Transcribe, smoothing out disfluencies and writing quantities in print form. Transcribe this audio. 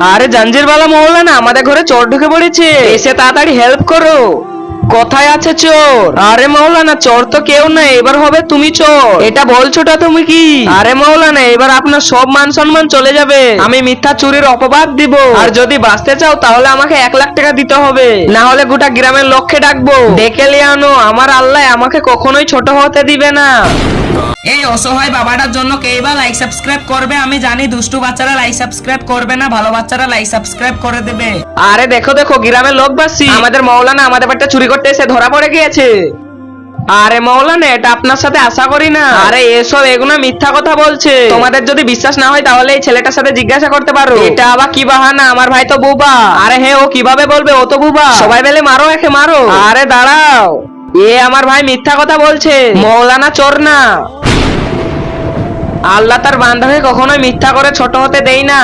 আরে জাঞ্জিরওয়ালা মৌলানা, আমাদের ঘরে চোর ঢুকে পড়েছে, এসে তাড়াতাড়ি হেল্প করো। কোথায় আছে চোর? আরে মৌলানা, চোর তো কেউ নাই, এবার হবে তুমি চোর। এটা বলছোটা তুমি কি? আরে মৌলানা, এবার আপনার সব মান সম্মান চলে যাবে। আমি মিথ্যা চুরির অপবাদ দিব, আর যদি বাঁচতে চাও তাহলে আমাকে 1 লাখ টাকা দিতে হবে, না হলে গোটা গ্রামের লোককে ডাকবো। ডেকে লিয়ে আনো, আমার আল্লাহ আমাকে কখনোই ছোট হতে দিবে না। এই অসহায় বাবাটার জন্য কেই বা লাইক সাবস্ক্রাইব করবে? আমি জানি দুষ্টু বাচ্চারা লাইক সাবস্ক্রাইব করবে না, ভালো বাচ্চারা লাইক সাবস্ক্রাইব করে দেবে। আরে দেখো দেখো, গ্রামের লোকবাসী, আমাদের মৌলানা আমাদের বাড়িতে চুরি করতে এসে ধরা পড়ে গিয়েছে। আরে মৌলানা, এটা আপনার সাথে আশা করি না। আরে এসব এগুলো মিথ্যা কথা বলছে। তোমাদের যদি বিশ্বাস না হয় তাহলে এই ছেলেটার সাথে জিজ্ঞাসা করতে পারো। এটা আবার কি বাহানা? আমার ভাই তো বুবা। আরে হ্যাঁ, ও কিভাবে বলবে? ও তো বুবা। সবাই মিলে মারো, একে মারো। আরে দাঁড়াও, আমার ভাই মিথ্যা কথা বলছে, মৌলানা চোর না। আল্লাহ তার বান্দাকে কখনোই মিথ্যা করে ছোট হতে দেয় না।